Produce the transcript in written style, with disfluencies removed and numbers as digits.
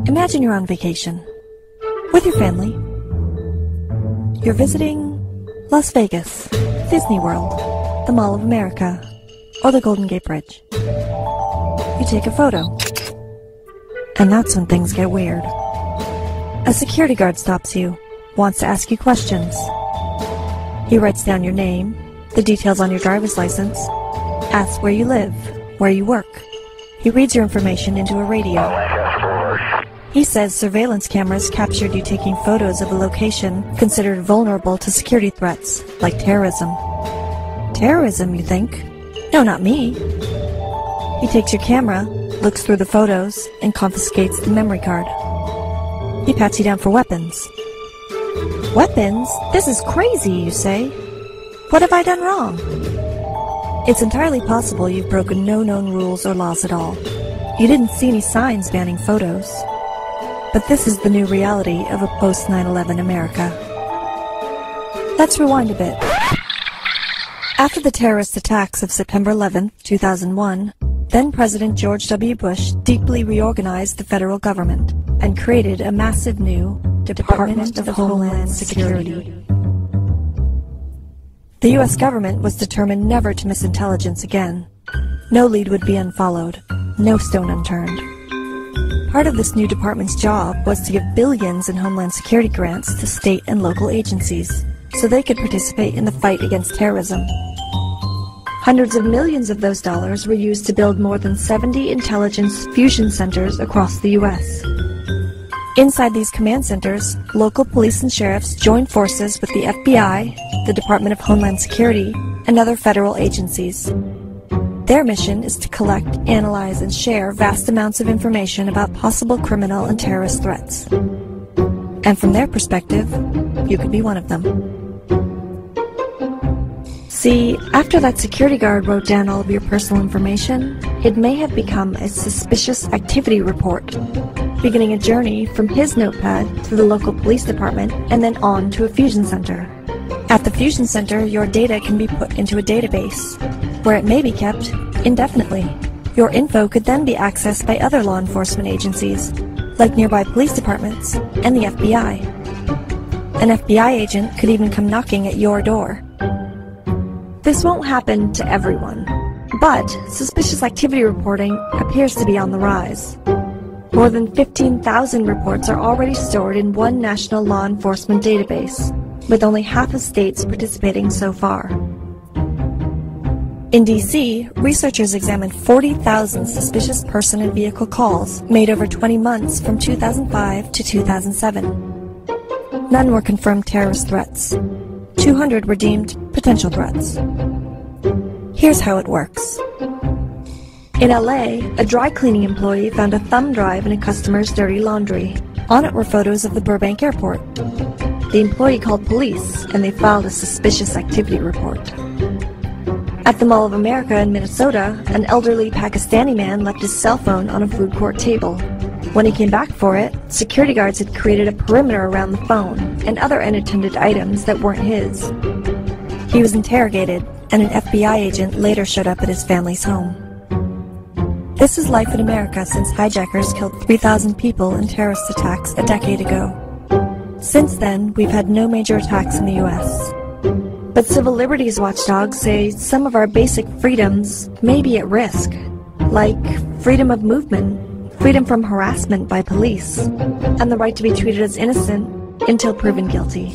Imagine you're on vacation with your family. You're visiting Las Vegas, Disney World, the Mall of America, or the Golden Gate Bridge. You take a photo, and that's when things get weird. A security guard stops you, wants to ask you questions. He writes down your name, the details on your driver's license, asks where you live, where you work. He reads your information into a radio. He says surveillance cameras captured you taking photos of a location considered vulnerable to security threats, like terrorism. Terrorism, you think? No, not me. He takes your camera, looks through the photos, and confiscates the memory card. He pats you down for weapons. Weapons? This is crazy, you say. What have I done wrong? It's entirely possible you've broken no known rules or laws at all. You didn't see any signs banning photos. But this is the new reality of a post-9/11 America. Let's rewind a bit. After the terrorist attacks of September 11, 2001, then-President George W. Bush deeply reorganized the federal government and created a massive new Department of Homeland Security. The U.S. government was determined never to miss intelligence again. No lead would be unfollowed, no stone unturned. Part of this new department's job was to give billions in Homeland Security grants to state and local agencies, so they could participate in the fight against terrorism. Hundreds of millions of those dollars were used to build more than 70 intelligence fusion centers across the U.S. Inside these command centers, local police and sheriffs joined forces with the FBI, the Department of Homeland Security, and other federal agencies. Their mission is to collect, analyze, and share vast amounts of information about possible criminal and terrorist threats. And from their perspective, you could be one of them. See, after that security guard wrote down all of your personal information, it may have become a suspicious activity report, beginning a journey from his notepad to the local police department and then on to a fusion center. At the fusion center, your data can be put into a database, where it may be kept indefinitely. Your info could then be accessed by other law enforcement agencies, like nearby police departments and the FBI. An FBI agent could even come knocking at your door. This won't happen to everyone, but suspicious activity reporting appears to be on the rise. More than 15,000 reports are already stored in one national law enforcement database, with only half of states participating so far. In D.C., researchers examined 40,000 suspicious person and vehicle calls made over 20 months from 2005 to 2007. None were confirmed terrorist threats. 200 were deemed potential threats. Here's how it works. In LA, a dry cleaning employee found a thumb drive in a customer's dirty laundry. On it were photos of the Burbank airport. The employee called police, and they filed a suspicious activity report. At the Mall of America in Minnesota, an elderly Pakistani man left his cell phone on a food court table. When he came back for it, security guards had created a perimeter around the phone and other unattended items that weren't his. He was interrogated, and an FBI agent later showed up at his family's home. This is life in America since hijackers killed 3,000 people in terrorist attacks a decade ago. Since then, we've had no major attacks in the U.S. But civil liberties watchdogs say some of our basic freedoms may be at risk, like freedom of movement, freedom from harassment by police, and the right to be treated as innocent until proven guilty.